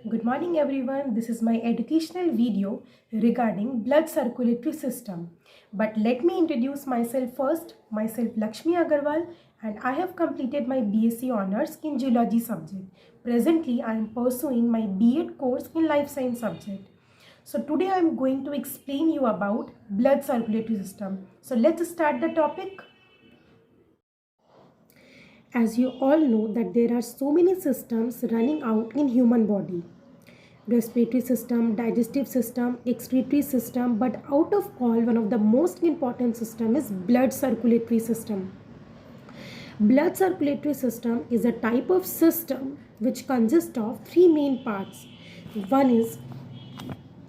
Good morning everyone. This is my educational video regarding blood circulatory system. But let me introduce myself first. Myself Lakshmi Agarwal and I have completed my B.Sc honors in Zoology subject. Presently I am pursuing my B.ed course in life science subject. So today I am going to explain you about blood circulatory system. So let's start the topic. As you all know that there are so many systems running out in human body. Respiratory system, digestive system, excretory system, but out of all, one of the most important system is blood circulatory system. Blood circulatory system is a type of system which consists of three main parts. One is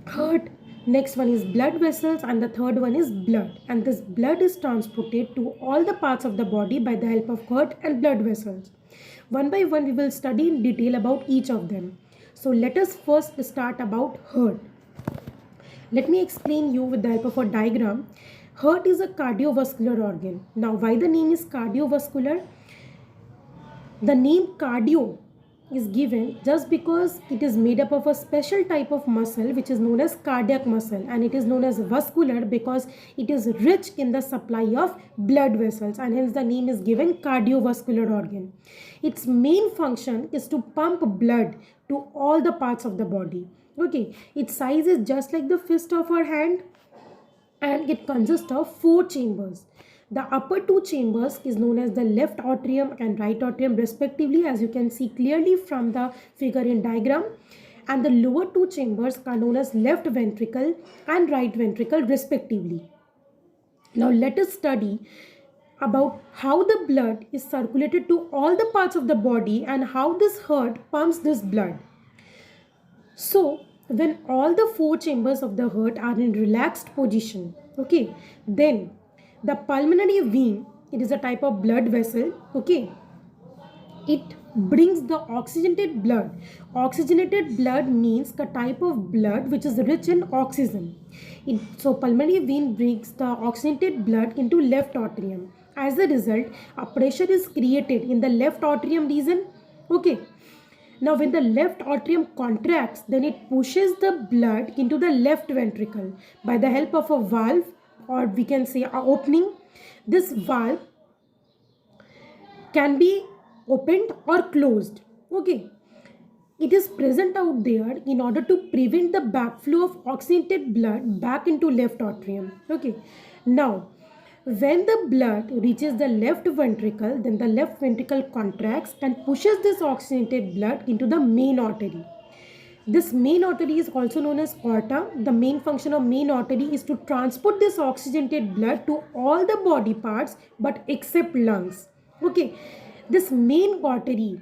heart, next one is blood vessels, and the third one is blood. And this blood is transported to all the parts of the body by the help of heart and blood vessels. One by one we will study in detail about each of them. So let us first start about heart. Let me explain you with the help of a diagram. Heart is a cardiovascular organ. Now why the name is cardiovascular? The name cardio is given just because it is made up of a special type of muscle which is known as cardiac muscle, and it is known as vascular because it is rich in the supply of blood vessels, and hence the name is given cardiovascular organ. Its main function is to pump blood to all the parts of the body. Okay, its size is just like the fist of our hand and it consists of four chambers. The upper two chambers is known as the left atrium and right atrium respectively, as you can see clearly from the figure in diagram. And the lower two chambers are known as left ventricle and right ventricle respectively. Now let us study about how the blood is circulated to all the parts of the body and how this heart pumps this blood. So when all the four chambers of the heart are in relaxed position, okay, then the pulmonary vein, it is a type of blood vessel, okay, it brings the oxygenated blood. Oxygenated blood means the type of blood which is rich in oxygen. So pulmonary vein brings the oxygenated blood into left atrium. As a result, a pressure is created in the left atrium region, okay. Now when the left atrium contracts, then it pushes the blood into the left ventricle by the help of a valve, or we can say a opening. This valve can be opened or closed. Okay. It is present out there in order to prevent the backflow of oxygenated blood back into left atrium. Okay. Now, when the blood reaches the left ventricle, then the left ventricle contracts and pushes this oxygenated blood into the main artery. This main artery is also known as aorta. The main function of main artery is to transport this oxygenated blood to all the body parts but except lungs. Okay, this main artery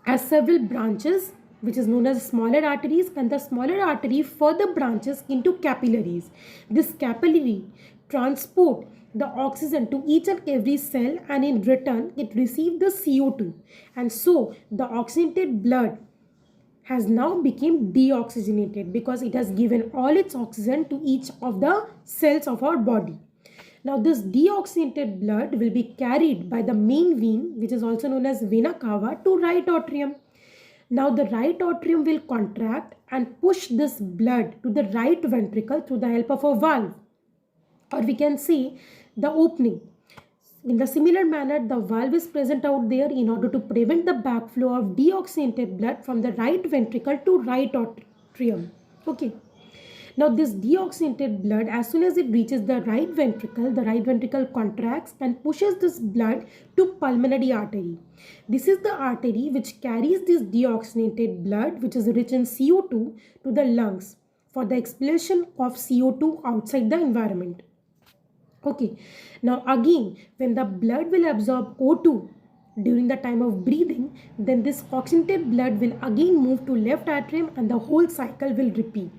has several branches which is known as smaller arteries, and the smaller artery further branches into capillaries. This capillary transport the oxygen to each and every cell, and in return it receives the CO2, and so the oxygenated blood has now become deoxygenated because it has given all its oxygen to each of the cells of our body. Now this deoxygenated blood will be carried by the main vein, which is also known as vena cava, to right atrium. Now the right atrium will contract and push this blood to the right ventricle through the help of a valve, or we can say the opening. In the similar manner, the valve is present out there in order to prevent the backflow of deoxygenated blood from the right ventricle to right atrium. Okay. Now this deoxygenated blood, as soon as it reaches the right ventricle contracts and pushes this blood to pulmonary artery. This is the artery which carries this deoxygenated blood, which is rich in CO2, to the lungs for the expulsion of CO2 outside the environment. Okay, now again, when the blood will absorb O2 during the time of breathing, then this oxygenated blood will again move to left atrium and the whole cycle will repeat.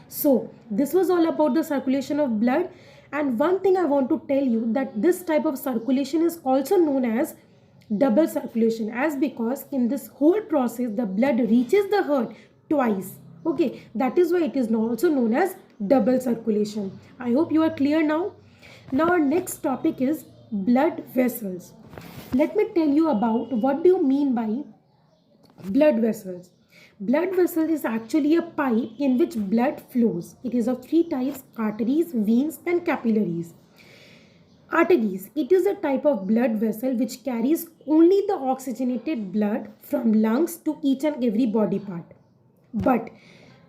So this was all about the circulation of blood. And one thing I want to tell you, that this type of circulation is also known as double circulation, as because in this whole process the blood reaches the heart twice. Okay, that is why it is also known as double circulation. I hope you are clear now. Now our next topic is blood vessels. Let me tell you about what do you mean by blood vessels. Blood vessel is actually a pipe in which blood flows. It is of three types: arteries, veins, and capillaries. Arteries. It is a type of blood vessel which carries only the oxygenated blood from lungs to each and every body part. But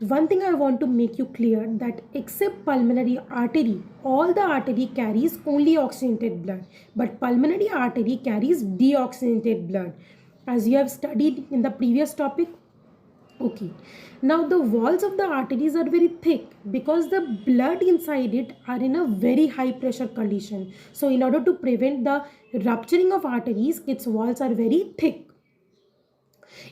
one thing I want to make you clear, that except pulmonary artery, all the artery carries only oxygenated blood. But pulmonary artery carries deoxygenated blood, as you have studied in the previous topic. Okay, now the walls of the arteries are very thick because the blood inside it are in a very high pressure condition. So in order to prevent the rupturing of arteries, its walls are very thick.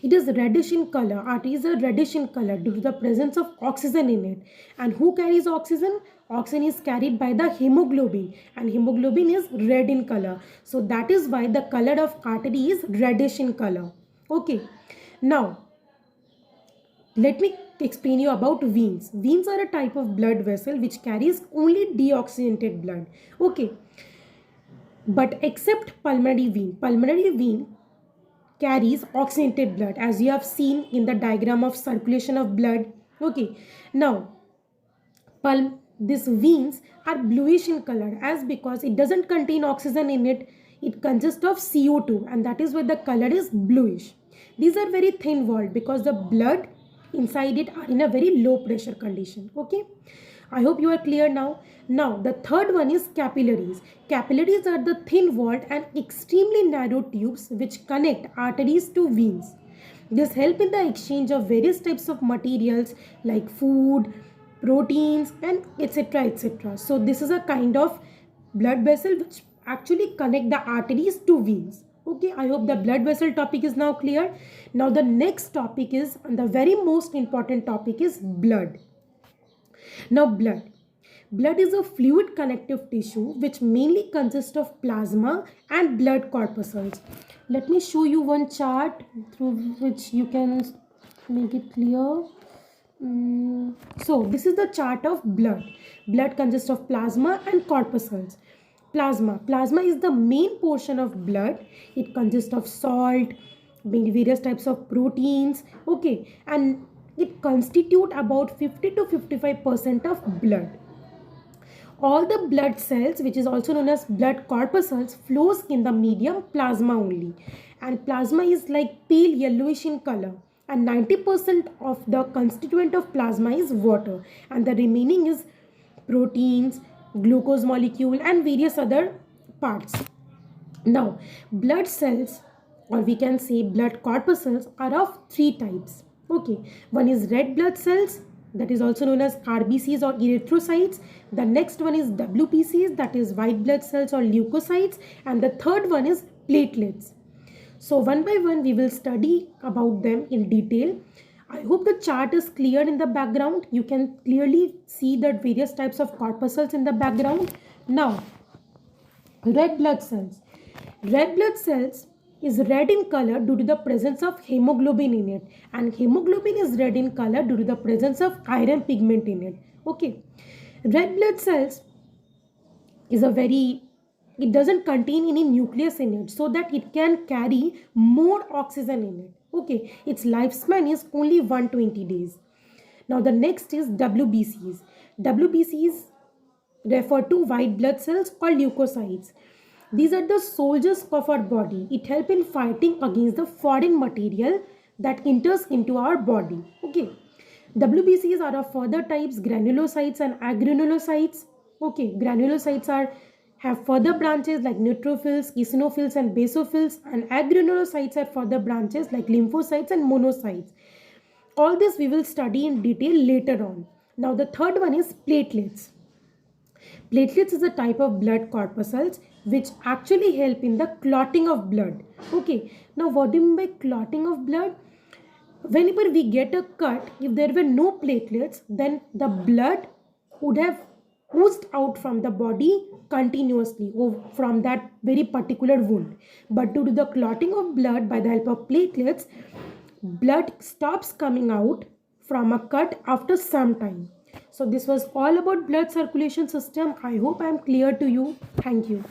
It is reddish in color. Arteries are reddish in color due to the presence of oxygen in it. And who carries oxygen? Oxygen is carried by the hemoglobin, and hemoglobin is red in color. So that is why the color of artery is reddish in color. Okay, now let me explain you about veins. Veins are a type of blood vessel which carries only deoxygenated blood. Okay, but except pulmonary vein carries oxygenated blood, as you have seen in the diagram of circulation of blood. Okay, now these veins are bluish in color, as because it doesn't contain oxygen in it. It consists of CO2, and that is why the color is bluish. These are very thin walled because the blood inside it are in a very low pressure condition. Okay, I hope you are clear now. Now the third one is capillaries. Capillaries are the thin walled and extremely narrow tubes which connect arteries to veins. This help in the exchange of various types of materials like food, proteins, and etc. etc. So this is a kind of blood vessel which actually connect the arteries to veins. Okay, I hope the blood vessel topic is now clear. Now the next topic is, and the very most important topic, is blood. Now blood. Blood is a fluid connective tissue which mainly consists of plasma and blood corpuscles. Let me show you one chart through which you can make it clear. So this is the chart of blood. Blood consists of plasma and corpuscles. Plasma is the main portion of blood. It consists of salt, various types of proteins. Okay, and it constitutes about 50 to 55% of blood. All the blood cells, which is also known as blood corpuscles, flows in the medium plasma only, and plasma is like pale yellowish in color, and 90% of the constituent of plasma is water, and the remaining is proteins, glucose molecule, and various other parts. Now blood cells, or we can say blood corpuscles, are of three types. Okay, one is red blood cells, that is also known as RBCs or erythrocytes. The next one is WBCs, that is white blood cells or leukocytes, and the third one is platelets. So one by one we will study about them in detail. I hope the chart is clear in the background. You can clearly see the various types of corpuscles in the background. Now, red blood cells. Red blood cells is red in color due to the presence of hemoglobin in it, and hemoglobin is red in color due to the presence of iron pigment in it. Okay, red blood cells is it doesn't contain any nucleus in it, so that it can carry more oxygen in it. Okay, its lifespan is only 120 days. Now the next is WBCs. WBCs refer to white blood cells or leukocytes. These are the soldiers of our body. It helps in fighting against the foreign material that enters into our body. Okay. WBCs are of further types: granulocytes and agranulocytes. Okay. Granulocytes have further branches like neutrophils, eosinophils, and basophils, and agranulocytes are further branches like lymphocytes and monocytes. All this we will study in detail later on. Now the third one is platelets. Platelets is a type of blood corpuscles which actually help in the clotting of blood. Okay, now what do you mean by clotting of blood? Whenever we get a cut, if there were no platelets, then the blood would have oozed out from the body continuously from that very particular wound. But due to the clotting of blood by the help of platelets, blood stops coming out from a cut after some time. So this was all about blood circulation system. I hope I am clear to you. Thank you.